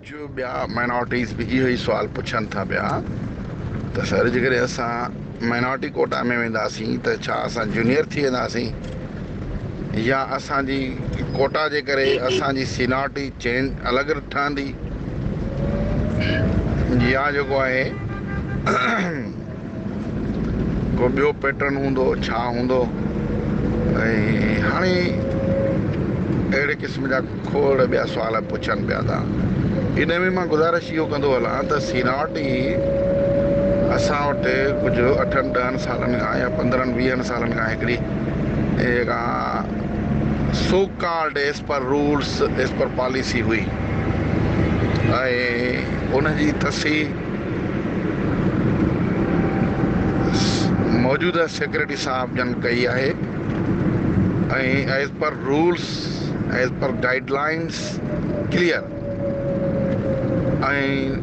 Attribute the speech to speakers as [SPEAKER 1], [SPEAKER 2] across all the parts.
[SPEAKER 1] जो ॿिया माइनॉरिटीज़ भी इहो ई सुवाल पुछनि था पिया त सर जेकॾहिं असां माइनॉरिटी कोटा में वेंदासीं त छा असां जूनियर थी वेंदासीं या असांजी कोटा जे करे असांजी सीनियरिटी चेंज अलॻि ठहंदी या जेको आहे को ॿियो पैटर्न हूंदो छा हूंदो। ऐं हाणे अहिड़े क़िस्म जा खोड़ ॿिया सुवाल पुछनि पिया था। इन में मां गुज़ारिश इहो कंदो हलां त सीनियरिटी असां वटि कुझु 8-10 सालनि खां या 15-20 सालनि खां हिकिड़ी जेका so called as per rules as पर पॉलिसी हुई ऐं उनजी तस्वीर मौजूदा सेक्रेटरी साहब जन कई आहे ऐं as per rules as per guidelines clear and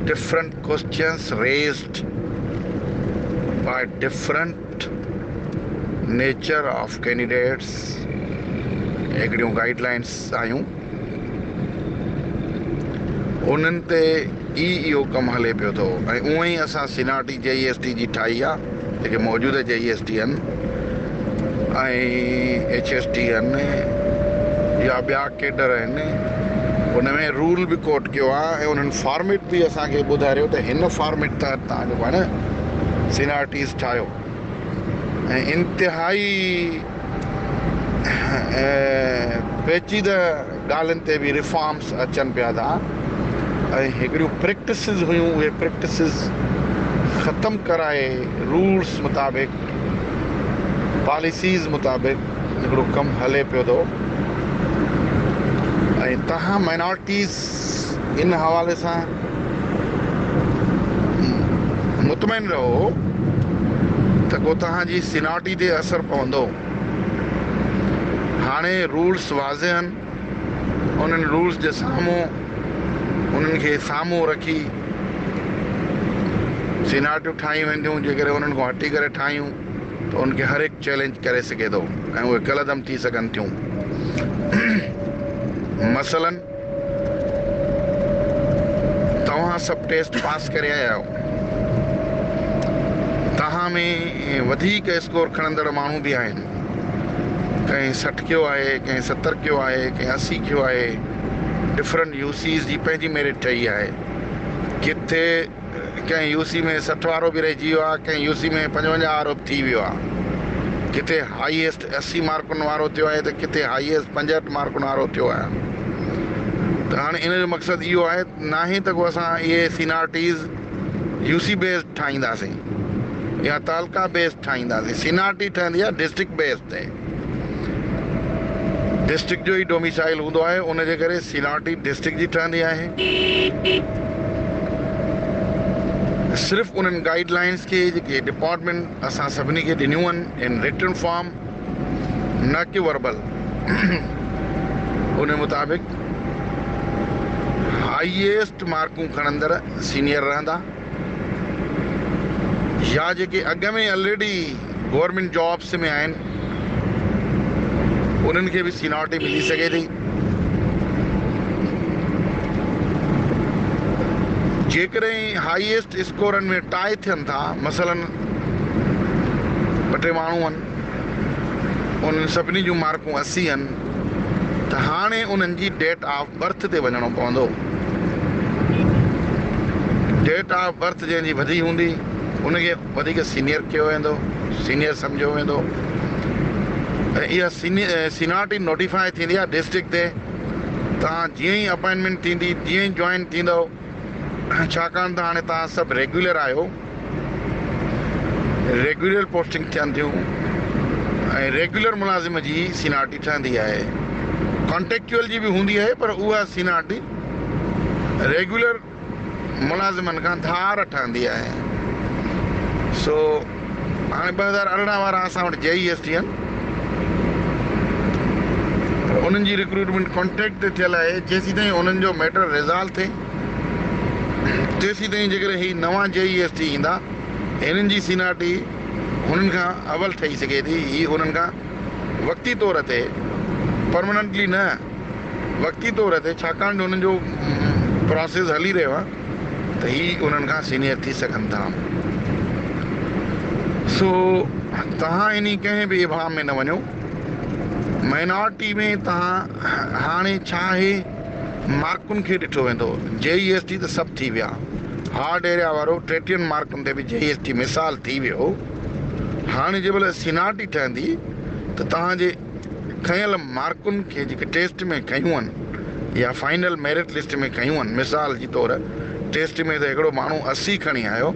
[SPEAKER 1] different questions raised by different nature of candidates हिकिड़ियूं गाइडलाइंस आयूं उन्हनि ते इहो कमु हले पियो थो ऐं उअं ई असां सीनियरिटी JEST जी ठाही आहे जेके मौजूदा JEST आहिनि ऐं HST आहिनि या ॿिया केडर आहिनि उन में रूल बि कोट कयो आहे ऐं उन्हनि फॉर्मेट बि असांखे ॿुधायो त हिन फॉर्मेट तहत तव्हां जेको आहे न सीनियरिटीज़ ठाहियो ऐं इंतिहाई पेचीदा ॻाल्हियुनि ते बि रिफॉर्म्स अचनि पिया था ऐं हिकिड़ियूं प्रैक्टिसिस हुयूं उहे प्रैक्टिसिस ख़तमु कराए रूल्स मुताबिक़ पॉलिसीज़ मुताबिक़ हिकिड़ो कमु हले पियो थो। ऐं तव्हां माइनॉरिटीज़ इन हवाले सां मुतमइन रहो त को तव्हांजी सीनियरिटी ते असरु पवंदो। हाणे रूल्स वाज़े आहिनि उन्हनि रूल्स जे साम्हूं उन्हनि खे साम्हूं रखी सीनियरिटियूं ठाहियूं वेंदियूं जेकॾहिं उन्हनि खां हटी करे ठाहियूं त उनखे हर हिकु चैलेंज करे सघे थो ऐं उहे कलदम थी सघनि थियूं। मसलन तव्हां सभु टेस्ट पास करे आया आहियो तव्हां में वधीक स्कोर खणंदड़ माण्हू बि आहिनि कंहिं 60 कयो आहे कंहिं 70 कयो आहे कंहिं 80 कयो आहे डिफरेंट UCs जी पंहिंजी मेरिट ठही आहे किथे कंहिं UC में 60 वारो बि रहिजी वियो आहे कंहिं UC में 55 वारो बि थी वियो आहे किथे हाईएस्ट 80 मार्कुनि वारो थियो आहे त किथे हाईएस्ट 65 मार्कुनि वारो थियो आहे। त हाणे इन जो मक़सदु इहो आहे न ई त को असां इहे सीनियरिटीज़ UC बेस्ड ठाहींदासीं या तालका बेस्ड ठाहींदासीं। सीनियरिटी ठहंदी आहे डिस्ट्रिक्ट बेस ते डिस्ट्रिक्ट जो ई डोमिसाइल हूंदो आहे उनजे करे सीनियरिटी डिस्ट्रिक्ट जी ठहंदी आहे। सिर्फ़ु उन्हनि गाइडलाइंस खे जेके डिपार्टमेंट असां सभिनी खे ॾिनियूं आहिनि इन रिटन फॉर्म न कि वर्बल उन मुताबिक़ हाईएस्ट मार्कूं खणंदड़ सीनियर रहंदा या जेके अॻ में ऑलरेडी गवर्नमेंट जॉब्स में आहिनि उन्हनि खे बि सीनियरिटी मिली सघे थी। जेकॾहिं हाईएस्ट स्कोरनि में टाई थियनि था मसलन 2-3 माण्हू आहिनि उन्हनि सभिनी जूं मार्कूं 80 आहिनि त हाणे उन्हनि जी डेट ऑफ बर्थ ते वञिणो पवंदो। डेट ऑफ बर्थ जंहिंजी वधी हूंदी उनखे वधीक सीनियर कयो वेंदो सीनियर सम्झो वेंदो ऐं इहा सीनियरिटी नोटिफाई थींदी आहे डिस्ट्रिक्ट ते। तव्हां जीअं ई अपॉइंटमेंट थींदी जीअं ई जॉइन थींदव छाकाणि त हाणे तव्हां सभु रेगुलर आहियो रेगुलर पोस्टिंग थियनि थियूं ऐं रेगुलर मुलाज़िम जी सीनियरिटी ठहंदी आहे। कॉन्टेक्चुअल जी बि हूंदी आहे पर उहा सीनियरिटी रेगुलर मुलाज़िमनि खां धार ठहंदी आहे। सो हाणे 2018 वारा असां वटि JEST आहिनि उन्हनि जी रिक्रूटमेंट कॉन्ट्रैक्ट ते थियल आहे जेसीं ताईं उन्हनि जो मैटर रिज़ॉल्व थिए तेसीं ताईं जेकॾहिं हीअ नवां JEST ईंदा हिननि जी सीनियरिटी हुननि खां अवल ठही सघे थी। हीअ हुननि खां वक़्ती तौर ते परमानेंटली न वक़्ती तौर ते छाकाणि जो हुननि जो प्रोसेस हली रहियो आहे त ही उन्हनि खां सीनियर थी सघनि था। सो तव्हां इन कंहिं बि इबाम में न वञो। माइनॉरिटी में तव्हां हाणे छा आहे, मार्कुनि खे ॾिठो वेंदो। JEST त सभु थी विया, हार्ड एरिया वारो 63 मार्कुनि ते बि JEST मिसाल थी वियो। हाणे जंहिंमहिल सीनियरिटी ठहंदी त तव्हांजे खयल मार्कुनि खे जेके टेस्ट में खयूं आहिनि या फाइनल मेरिट लिस्ट में खयूं आहिनि, मिसाल जी तौरु टेस्ट में त हिकिड़ो माण्हू 80 खणी आयो,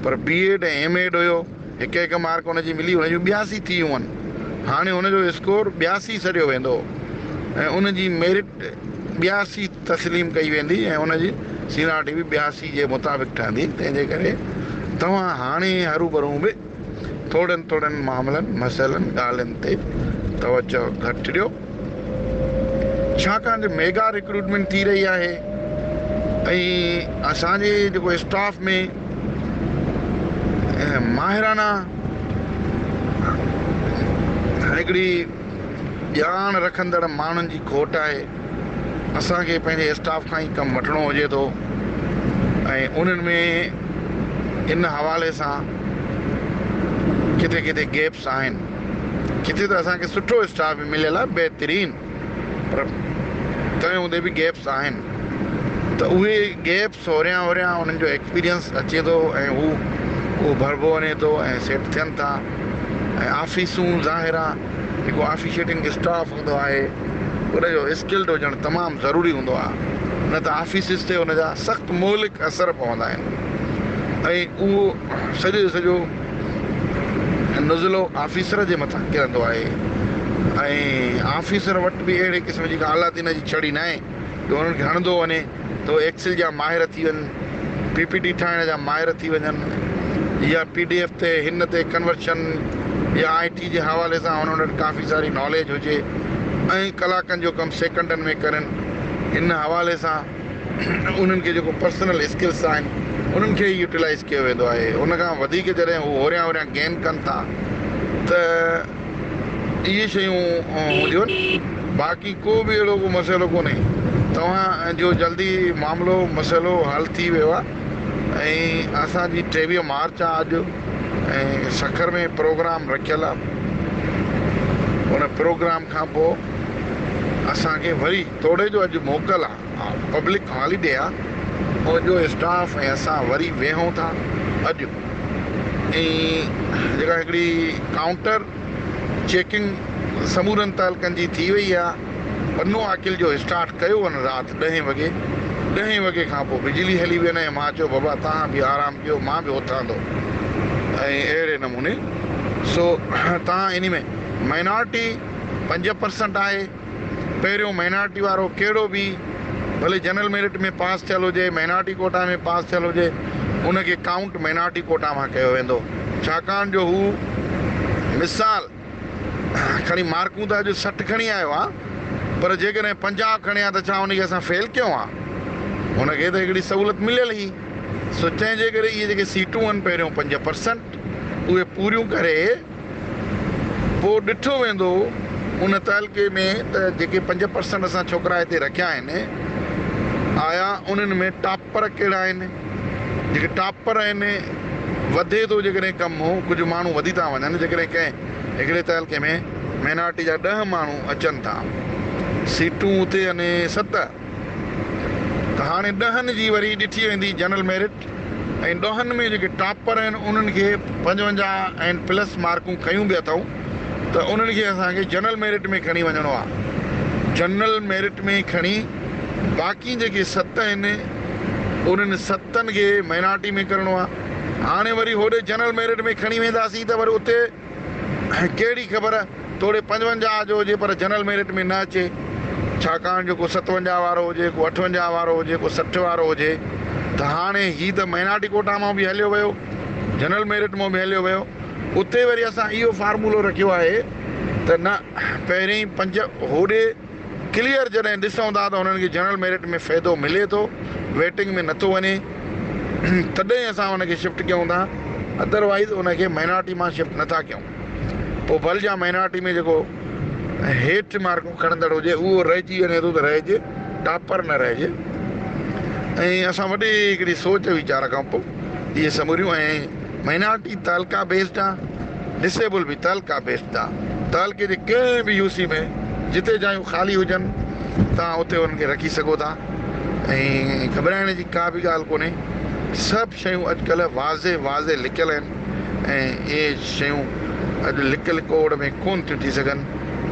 [SPEAKER 1] पर BEd ऐं MAd हुयो, हिकु मार्क हुनजी मिली, हुनजूं 82 थी वियूं आहिनि। हाणे हुनजो स्कोर 82 सॾियो वेंदो ऐं उनजी मेरिट 82 तस्लीम कई वेंदी ऐं उनजी सीनियरिटी बि 82 जे मुताबिक़ ठहंदी। तंहिंजे करे तव्हां हाणे हरू भरू बि थोड़नि मामलनि मसइलनि ॻाल्हियुनि ते तवजो घटि ॾियो, छाकाणि त मेगा रिक्रूटमेंट थी रही आहे ऐं असांजे जेको स्टाफ में माहिराना हिकिड़ी ॼाण रखंदड़ माण्हुनि जी खोट आहे। असांखे पंहिंजे स्टाफ खां ई कमु वठिणो हुजे थो ऐं उन्हनि में इन हवाले सां किथे किथे गैप्स आहिनि। किथे त असांखे सुठो स्टाफ बि मिलियल आहे, बहितरीन, पर तंहिं हूंदे बि गैप्स आहिनि। त उहे गैप्स होरियां उन्हनि जो एक्सपीरियंस अचे थो ऐं उहो भरिबो वञे थो ऐं सेट थियनि था। ऐं ऑफिसूं ज़ाहिर आहे जेको ऑफिशिएटिंग स्टाफ हूंदो आहे उनजो स्किल्ड हुजणु तमामु ज़रूरी हूंदो आहे, न त ऑफिसिस ते उनजा सख़्तु मौलिक असर पवंदा आहिनि ऐं उहो सॼो नुज़िलो ऑफिसर जे मथां किरंदो आहे। ऐं ऑफिसर वटि बि अहिड़े क़िस्म जी हालातीन जी छड़ी न आहे जो उन्हनि खे हणंदो वञे त एक्सेल जा माहिर थी वञनि, PPT ठाहिण जा माहिर थी वञनि या PDF ते हिन ते कन्वर्शन या IT जे हवाले सां हुननि वटि काफ़ी सारी नॉलेज हुजे ऐं कलाकनि जो कमु सेकंडनि में करनि। इन हवाले सां उन्हनि खे जेको पर्सनल स्किल्स आहिनि उन्हनि खे यूटिलाइज़ कयो वेंदो आहे। उनखां वधीक जॾहिं हू होरियां गेन कनि था त इहे शयूं हूंदियूं आहिनि। बाक़ी को बि अहिड़ो को मसइलो कोन्हे, तव्हांजो जल्दी मामिलो मसइलो हल थी वियो आहे। ऐं असांजी 23 मार्च आहे अॼु ऐं सखर में प्रोग्राम रखियलु आहे। उन प्रोग्राम खां पोइ असांखे वरी थोरे जो अॼु मोकल आहे, पब्लिक हॉलीडे आहे, मुंहिंजो स्टाफ ऐं असां वरी वेहूं था अॼु। ऐं जेका हिकिड़ी काउंटर चेकिंग समूरनि तालुकनि जी थी वई आहे, पन्नो आकिल जो स्टार्ट कयो वञ राति 10 वॻे खां पोइ बिजली हली वञे ऐं मां चयो बाबा तव्हां बि आराम कयो, मां बि उथां थो ऐं अहिड़े नमूने। सो तव्हां इन में माइनॉरिटी 5% आहे। पहिरियों माइनॉरिटी वारो कहिड़ो बि भले जनरल मेरिट में पास थियल हुजे, माइनॉरिटी कोटा में पास थियल हुजे, उनखे काउंट माइनॉरिटी कोटा मां कयो वेंदो, छाकाणि जो हू मिसाल खणी मार्कूं त अॼु 60 खणी आयो आहे, पर जेकॾहिं 50 खणिया त छा उनखे असां फेल कयूं आहे? हुनखे त हिकिड़ी सहूलियत मिलियल ई। सो तंहिंजे करे इहे जेके सीटूं आहिनि पहिरियों 5% उहे पूरियूं करे पोइ ॾिठो वेंदो उन तहलके में त जेके 5% असां छोकिरा हिते रखिया आहिनि आया उन्हनि में टॉपर कहिड़ा आहिनि। जेके टॉपर आहिनि वधे थो जेकॾहिं कमु कुझु माण्हू वधी था वञनि, जेकॾहिं कंहिं हिकिड़े तहलके में माइनॉरिटी जा 10 माण्हू अचनि था, सीटूं उते अने 7, त हाणे 10 जी वरी ॾिठी वेंदी जनरल मेरिट ऐं 10 में जेके टॉपर आहिनि उन्हनि खे 55 ऐं प्लस मार्कूं खयूं बि अथऊं, त उन्हनि खे असांखे जनरल मेरिट में खणी वञिणो आहे। जनरल मेरिट में खणी बाक़ी जेके 7 आहिनि उन्हनि 7 खे माइनॉरिटी में करिणो आहे। हाणे वरी होॾे जनरल मेरिट में खणी वेंदासीं त वरी उते कहिड़ी ख़बर थोरे 55 जो हुजे पर जनरल मेरिट में न अचे, छाकाणि जो को 57 वारो हुजे, को 58 वारो हुजे, को 60 वारो हुजे। त हाणे हीअ त माइनॉरिटी कोटा मां बि हलियो वियो, जनरल मेरिट मां बि हलियो वियो। उते वरी असां इहो फार्मूलो रखियो आहे त न पहिरीं 5 होॾे क्लियर जॾहिं ॾिसूं था त हुननि खे जनरल मेरिट में फ़ाइदो मिले थो, वेटिंग में नथो वञे, तॾहिं असां हुनखे शिफ्ट कयूं था, अदरवाइज़ हुनखे माइनॉरिटी मां शिफ्ट नथा कयूं। पोइ भलजा माइनॉरिटी में जेको हेठि मार्कूं खणंदड़ हुजे उहो रहिजी वञे थो त रहिजे, टॉपर न रहिजे। ऐं असां वॾी हिकिड़ी सोच वीचार खां पोइ इहे समूरियूं ऐं माइनॉरिटी तालका बेस्ड आहे, डिसेबल बि तालका बेस्ड आहे। तालके जे कंहिं बि यूसी में जिते जायूं ख़ाली हुजनि तव्हां उते उन्हनि खे रखी सघो था ऐं घबराइण जी का बि ॻाल्हि कोन्हे। सभु शयूं अॼुकल्ह वाज़े लिकियल आहिनि ऐं इहे शयूं अॼु लिकियल कोड में कोन थियूं थी सघनि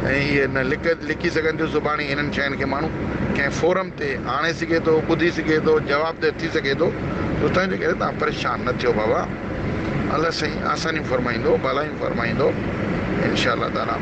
[SPEAKER 1] ऐं इहे न लिखी सघनि थियूं। सुभाणे इन्हनि शयुनि खे माण्हू कंहिं फोरम ते आणे सघे थो, ॿुधी सघे थो, जवाबु ॾेई थी सघे थो। त तंहिंजे करे तव्हां परेशान न थियो बाबा। अलाह साईं आसानियूं फ़रमाईंदो, भलायूं फ़रमाईंदो इनशा अल्लाह ताला।